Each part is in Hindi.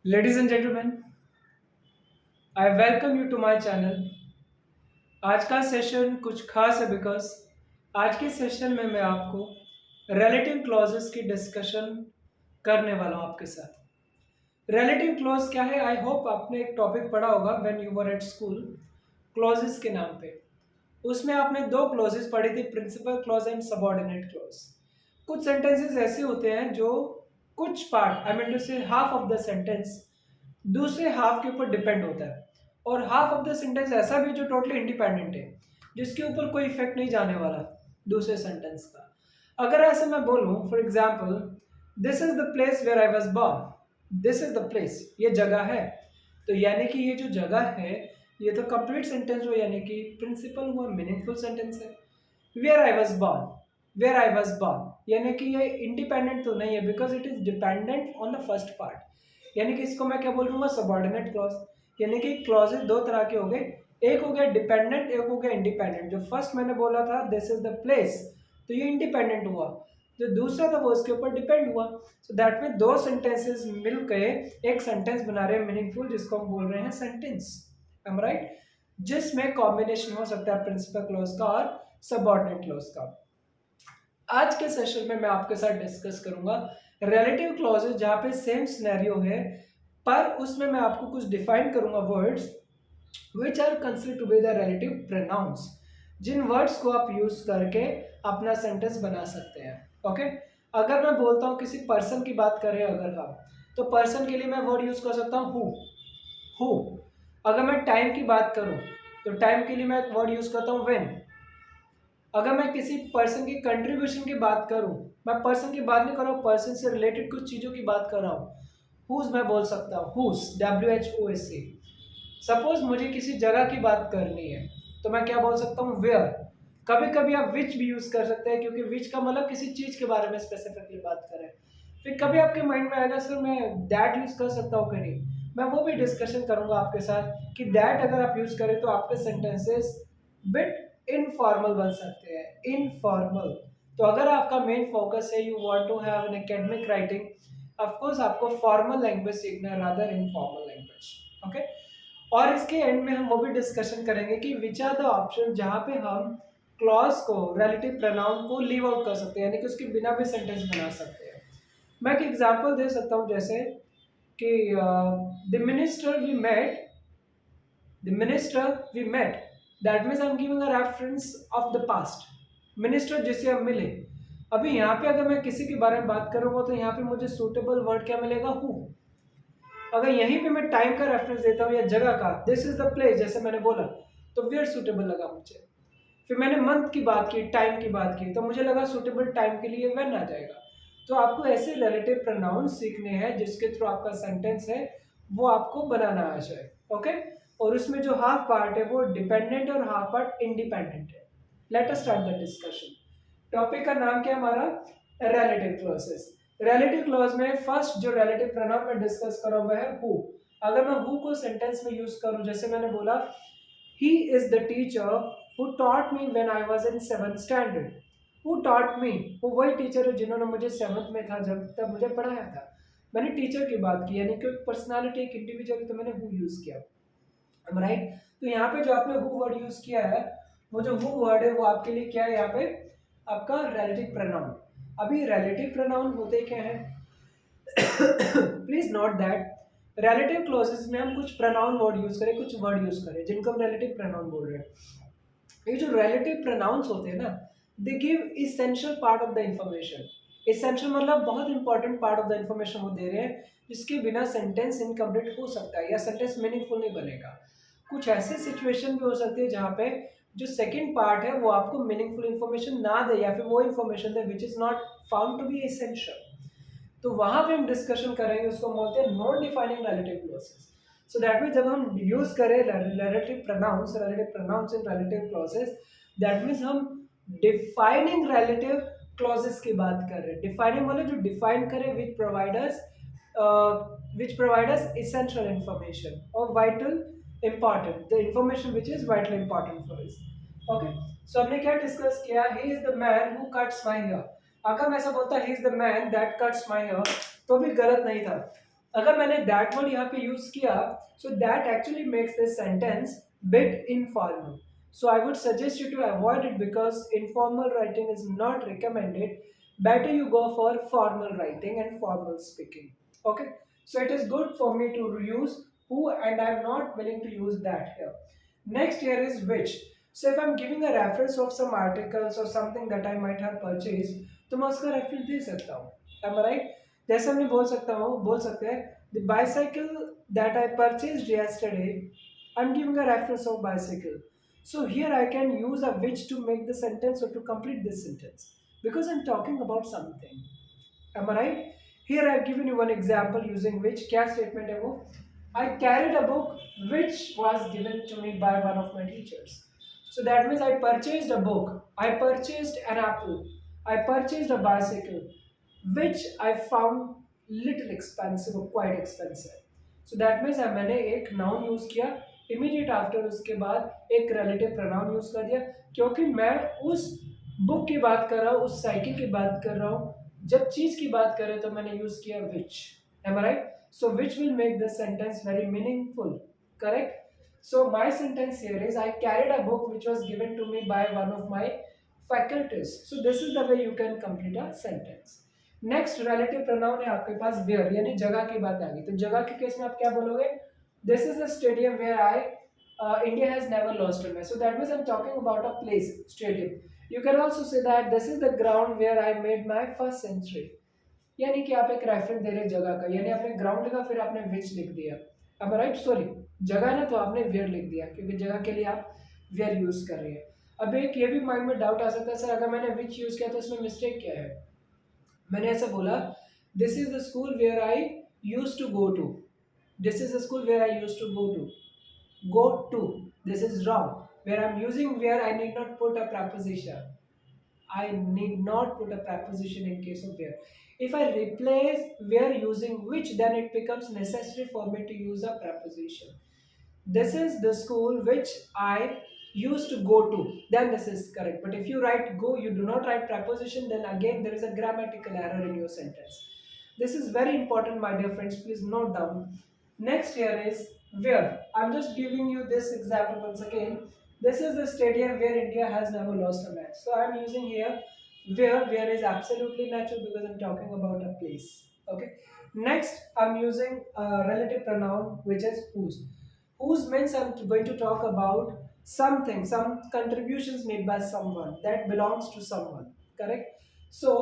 Ladies and gentlemen, I welcome you to my channel. आज का सेशन कुछ खास है बिकॉज आज के सेशन में मैं आपको रिलेटिव क्लॉजेस की डिस्कशन करने वाला हूँ आपके साथ। रिलेटिव क्लॉज क्या है? आई होप आपने एक टॉपिक पढ़ा होगा when you were at school, clauses के नाम पे। उसमें आपने दो क्लॉजेस पढ़ी थी, principal clause and subordinate clause. कुछ सेंटेंसेस ऐसे होते हैं जो कुछ part, I mean to say half of the sentence दूसरे हाफ के ऊपर डिपेंड होता है, और हाफ ऑफ द सेंटेंस ऐसा भी जो टोटली इंडिपेंडेंट है, जिसके ऊपर कोई इफेक्ट नहीं जाने वाला दूसरे सेंटेंस का। अगर ऐसे मैं बोलूं for example, this is the place where I was born, this is the place, ये जगह है, तो यानी कि ये जो जगह है ये तो कंप्लीट सेंटेंस हुआ, यानी कि प्रिंसिपल हुआ, मीनिंगफुल सेंटेंस है। Where I was born, where I was born, यानी कि ये इंडिपेंडेंट तो नहीं है because it is dependent on the first part, यानी कि इसको मैं क्या बोलूंगा, सबऑर्डिनेट क्लॉज। यानी कि क्लॉजेज दो तरह के हो गए, एक हो गया डिपेंडेंट, एक हो गया इंडिपेंडेंट। जो फर्स्ट मैंने बोला था दिस इज द प्लेस, तो ये इंडिपेंडेंट हुआ, जो दूसरा था वो उसके ऊपर डिपेंड हुआ। सो दैट में दो सेंटेंसेस मिलकर एक सेंटेंस बना रहे हैं मीनिंगफुल, जिसको हम बोल रहे हैं सेंटेंस। Am right? जिसमें कॉम्बिनेशन हो सकता है प्रिंसिपल क्लॉज का और सबऑर्डिनेट क्लॉज का। आज के सेशन में मैं आपके साथ डिस्कस करूंगा रिलेटिव क्लॉजेज, जहां पे सेम सिनेरियो है, पर उसमें मैं आपको कुछ डिफाइन करूंगा words which are considered to be the relative pronouns, जिन वर्ड्स को आप यूज करके अपना सेंटेंस बना सकते हैं। ओके? अगर मैं बोलता हूं किसी पर्सन की बात करें अगर हम, तो पर्सन के लिए मैं वर्ड यूज कर सकता हूं हु। अगर मैं टाइम की बात करूं तो टाइम के लिए मैं एक वर्ड यूज करता हूं व्हेन। अगर मैं किसी पर्सन की कंट्रीब्यूशन की बात करूं, मैं पर्सन की बात नहीं कर रहा हूं, पर्सन से रिलेटेड कुछ चीजों की बात कर रहा हूं, हुज मैं बोल सकता हूं, हुज, WHOS। सपोज मुझे किसी जगह की बात करनी है तो मैं क्या बोल सकता हूँ, वेयर। कभी कभी आप विच भी यूज कर सकते हैं, क्योंकि विच का मतलब किसी चीज के बारे में स्पेसिफिकली बात करें। फिर कभी आपके माइंड में आएगा सर मैं दैट यूज कर सकता हूँ कि नहीं, मैं वो भी डिस्कशन करूंगा आपके साथ कि दैट अगर आप यूज करें तो आपके सेंटेंसेस बिट इनफॉर्मल बन सकते हैं, इनफॉर्मल। तो अगर आपका मेन फोकस है you want to have an academic writing, of course आपको फॉर्मल लैंग्वेज सीखना है रादर इनफॉर्मल लैंग्वेज। ओके? और इसके एंड में हम वो भी डिस्कशन करेंगे कि विच आर द ऑप्शन जहां पे हम क्लॉज को, रिलेटिव प्रोनाउन को लीव आउट कर सकते हैं, यानी कि उसके बिना भी सेंटेंस बना सकते हैं। मैं एक एग्जांपल दे सकता हूं, जैसे कि the minister we met, the minister we met, that means I am giving a reference of the past. Minister जिससे हम मिले, अभी यहाँ पे अगर मैं किसी के बारे में बात करूंगा तो यहाँ पे मुझे सूटेबल वर्ड क्या मिलेगा, हु। अगर यहीं पे मैं टाइम का रेफरेंस देता हूँ या जगह का, दिस इज द प्लेस जैसे मैंने बोला, तो वेयर सुटेबल लगा मुझे। फिर मैंने मंथ की बात की, टाइम की बात की, तो मुझे लगा सुटेबल टाइम के लिए व्हेन आ जाएगा। तो आपको ऐसे रिलेटिव प्रोनाउन सीखने हैं जिसके थ्रू आपका सेंटेंस है वो आपको बनाना आ जाए। ओके? और उसमें जो हाफ पार्ट है वो डिपेंडेंट और हाफ पार्ट इंडिपेंडेंट है। Let us start the discussion. Topic का नाम क्या है हमारा, रिलेटिव क्लॉजेस। रिलेटिव क्लॉज में फर्स्ट जो रिलेटिव प्रोनाउन में डिस्कस करा हुआ है हु। अगर मैं हु को सेंटेंस में यूज करूं, जैसे मैंने बोला he is the teacher who taught me when I was in 7th standard. Who taught me, वो वही टीचर है जिन्होंने मुझे 7th में था जब तब मुझे पढ़ाया था। मैंने टीचर की बात की, यानी कि पर्सनालिटी, एक इंडिविजुअल, तो मैंने हु यूज किया। राइट? तो यहाँ पे जो आपने हु वर्ड यूज किया है, वो जो हु वर्ड है वो आपके लिए क्या है, यहाँ पे आपका रिलेटिव प्रोनाउन। अभी रिलेटिव प्रोनाउन होते क्या है, please note that relative clauses में हम कुछ प्रोनाउन वर्ड यूज करें, कुछ वर्ड यूज करें जिनको हम रिलेटिव प्रोनाउन बोल रहे हैं। ये जो रिलेटिव प्रोनाउंस होते हैं ना, they give essential part of the information. Essential मतलब बहुत important part of the information वो दे रहे हैं, जिसके बिना सेंटेंस इनकम्प्लीट हो सकता है या सेंटेंस मीनिंगफुल नहीं बनेगा। कुछ ऐसे सिचुएशन भी हो सकती है जहाँ पे जो सेकंड पार्ट है वो आपको मीनिंगफुल इंफॉर्मेशन ना दे, या फिर वो इंफॉर्मेशन दे which is not found to be essential. तो वहां पे हम डिस्कशन करेंगे, उसको बोलते हैं non defining relative clauses. So that means जब हम यूज करें relative pronouns in relative clauses, that means हम डिफाइनिंग रिलेटिव क्लॉजेस की बात कर रहे हैं। डिफाइनिंग मतलब जो डिफाइन करे which provide us essential information or vital important, the information which is vitally important for us. Okay? So हमने क्या डिस्कस किया, he is the man who cuts my hair। अगर मैं ऐसा बोलता he is the man that cuts my hair तो भी गलत नहीं था। अगर मैंने दैट वर्ड यहाँ पे यूज किया, so that actually makes this sentence bit informal. So I would suggest you to avoid it because informal writing is not recommended. Better you go for formal writing and formal speaking. Okay. So it is good for me to use who, and I'm not willing to use that here. Next here is which. So if I'm giving a reference of some articles or something that I might have purchased, तो मैं उसका रेफरेंस दे सकता हूँ. Am I right? जैसे हमने बोल सकते हैं the bicycle that I purchased yesterday. I'm giving a reference of bicycle. So here I can use a which to make the sentence or to complete this sentence because I'm talking about something. Am I right? Here I've given you one example using which. क्या statement है वो? I carried a book which was given to me by one of my teachers. So that means I purchased a book. I purchased an apple. I purchased a bicycle, which I found little expensive or quite expensive. So that means मैंने एक noun use किया. Immediate after उसके बाद एक relative pronoun use कर दिया क्योंकि मैं उस बुक की बात कर रहा हूँ, उस साइकिल की बात कर रहा हूँ. जब चीज की बात करें तो मैंने यूज किया which. Am I right? So which will make the sentence very meaningful. Correct? So my sentence here is I carried a book which was given to me by one of my faculties. So this is the way you can complete a sentence. Next relative pronoun है आपके पास where, यानी जगह की बात आ गई. तो जगह के केस में आप क्या बोलोगे? This is the stadium where India has never lost a match. So that means I'm talking about a place, stadium. You can also say that this is the ground where I made my first century. यानी कि आप एक रेफरेंस दे रहे जगह का, यानी आपने ग्राउंड लिखा फिर आपने विच लिख दिया. अब राइट, सॉरी, जगह ना तो आपने वेयर लिख दिया क्योंकि जगह के लिए आप वेयर यूज कर रहे हैं. अब एक ये भी माइंड में डाउट आ सकता है, सर अगर मैंने विच यूज किया तो इसमें मिस्टेक क्या है? मैंने ऐसा बोला this is the school where I use to go to. This is the school where I use to go to. This is wrong. Where I'm using where, I need not put a preposition. I need not put a preposition in case of where. If I replace where using which, then it becomes necessary for me to use a preposition. This is the school which I used to go to. Then this is correct. But if you write go, you do not write preposition, then again there is a grammatical error in your sentence. This is very important, my dear friends. Please note down. Next here is where. I'm just giving you this example once again. This is the stadium where India has never lost a match. So I'm using here where. Where is absolutely natural because I'm talking about a place. Okay. Next, I'm using a relative pronoun which is whose. Whose means I'm going to talk about something, some contributions made by someone that belongs to someone. Correct? So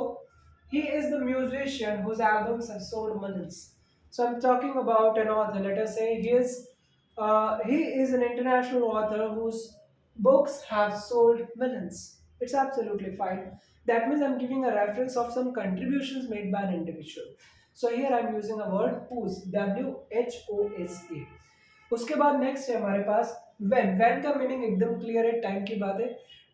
he is the musician whose albums have sold millions. So I'm talking about an author. Let us say he is an international author whose books have sold millions. It's absolutely fine. That means I'm giving a reference of some contributions made by an individual. So here I'm using a word whose, WHOSE. उसके बाद नेक्स्ट है हमारे पास when का मीनिंग एकदम क्लियर है, टाइम की बात है.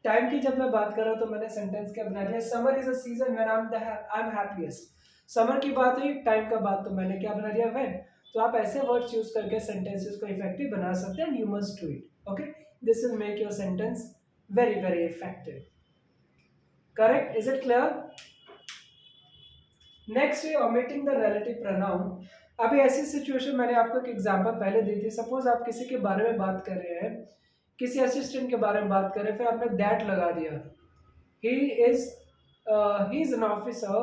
टाइम की जब मैं बात कर रहा हूँ तो मैंने सेंटेंस क्या बना दिया? Summer is a season when I am happiest. Summer की बात हुई, टाइम का बात, तो मैंने क्या बना दिया? when. तो आप ऐसे वर्ड्स यूज करके सेंटेंसेस को इफेक्टिव बना सकते हैं. You must do it. Okay, this will make your sentence very very effective. Correct? Is it clear? Next है ओमिटिंग द रिलेटिव प्रोनाउन. अभी ऐसी सिचुएशन मैंने आपको एक एग्जांपल पहले दी थी. सपोज आप किसी के बारे में बात कर रहे हैं, किसी असिस्टेंट के बारे में बात कर रहे हैं, फिर आपने दैट लगा दिया. He is he is an officer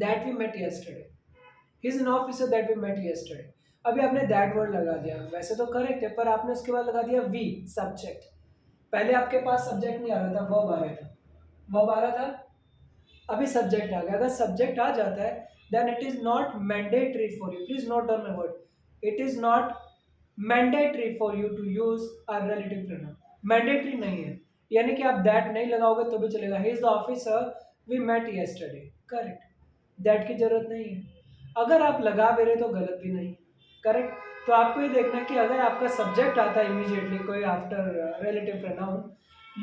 that we met yesterday. He is an officer that we met yesterday. अभी आपने दैट वर्ड लगा दिया, वैसे तो करेक्ट है, पर आपने उसके बाद लगा दिया वी सब्जेक्ट. पहले आपके पास सब्जेक्ट नहीं आ रहा था, वर्ब आ रहा था. वर्ब आ रहा था, अभी सब्जेक्ट आ गया. अगर सब्जेक्ट आ जाता है then it is not mandatory for you, please note down my word, it is not mandatory for you to use a relative pronoun. mandatory नहीं है, यानी कि आप that नहीं लगाओगे तो भी चलेगा. he is the officer we met yesterday. Correct, that की जरूरत नहीं है. अगर आप लगा भी रहे तो गलत भी नहीं. करेक्ट. तो आपको ये देखना है कि अगर आपका सब्जेक्ट आता है इमीडिएटली कोई after relative pronoun,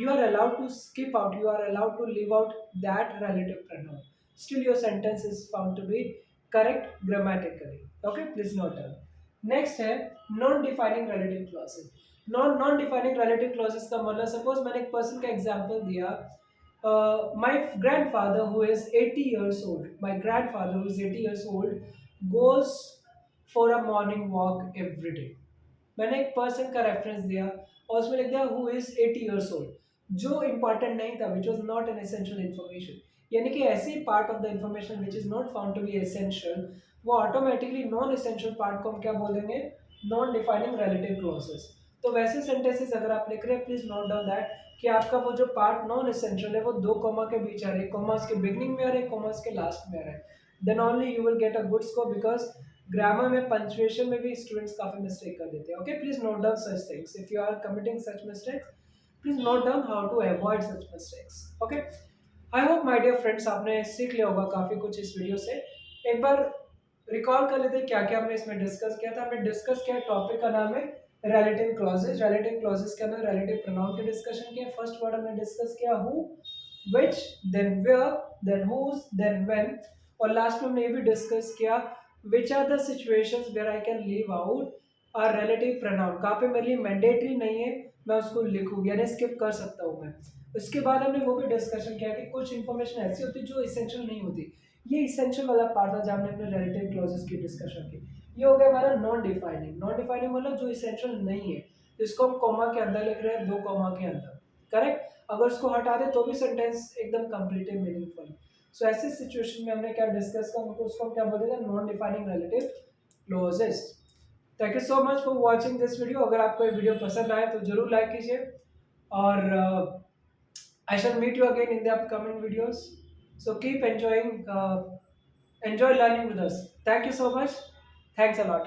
you are allowed to skip out, you are allowed to leave out that relative pronoun. Still your sentence is found to be correct grammatically. Okay, please note down. Next है non defining relative clauses. non defining relative clauses का मतलब, सपोज मैंने एक पर्सन का एग्जांपल दिया, my grandfather who is 80 years old, my grandfather who is 80 years old goes for a morning walk every day. मैंने एक पर्सन का रेफरेंस दिया और उसमें लिख दिया हु इज 80 ईयर्स ओल्ड, जो इंपॉर्टेंट नहीं था, which was not an essential information. यानी कि ऐसी part of the information which is not found to be essential, वो ऑटोमेटिकली नॉन एसेंशियल पार्ट को हम क्या बोल देंगे, नॉन डिफाइनिंग रिलेटिव क्लॉजेस। तो वैसे सेंटेंसेस अगर आप लिख रहे हैं, प्लीज नोट डाउन दैट कि आपका वो जो पार्ट नॉन एसेंशियल है वो दो कॉमा के बीच आ रहा है, कॉमा के बिगनिंग में आ रहा है, कॉमा के लास्ट में आ रहा है, then only you will get a good score. Because grammar में पंक्चुएशन में भी स्टूडेंट्स काफी मिस्टेक कर देते हैं। Okay, please note down such things if you are committing such mistakes, please note down how to avoid such mistakes. Okay, I hope my dear friends आपने सीख लिया होगा काफी कुछ इस वीडियो से। एक बार रिकॉल कर लेते हैं क्या क्या हमने इसमें डिस्कस किया था। हमने डिस्कस किया, टॉपिक का नाम है रिलेटिव क्लॉजेज। रिलेटिव क्लॉजेज के अंदर रिलेटिव प्रोनाउन के डिस्कशन किया। फर्स्ट वर्ड हमने डिस्कस किया who, which, then where, then whose, then when, और लास्ट में हमने ये भी डिस्कस किया which are the situations where I can leave out a relative pronoun, कहाँ पे मेरे लिए मैंडेटरी नहीं है मैं उसको लिखूँ, यानी स्किप कर सकता हूँ मैं। उसके बाद हमने वो भी डिस्कशन किया कि कुछ इन्फॉर्मेशन ऐसी होती है जो इसेंशियल नहीं होती। ये इसेंशियल वाला पार्ट था जहाँ हमने अपने रिलेटिव क्लॉजेस की डिस्कशन की। ये हो गया हमारा नॉन डिफाइनिंग। नॉन डिफाइनिंग मतलब जो इसेंशियल नहीं है, जिसको हम कॉमा के अंदर लिख रहे हैं, दो कॉमा के अंदर, करेक्ट। अगर उसको हटा दे तो भी सेंटेंस एकदम कंप्लीट है, मीनिंगफुल। सो ऐसे सिचुएशन में हमने क्या डिस्कस किया, उनको उसको हम क्या बोलेंगे, non defining relative clauses. Thank you so much for watching this video. अगर आपको ये वीडियो पसंद आए तो जरूर लाइक कीजिए, और I shall meet you again in the upcoming videos. So keep enjoying, enjoy learning with us. Thank you so much. Thanks a lot.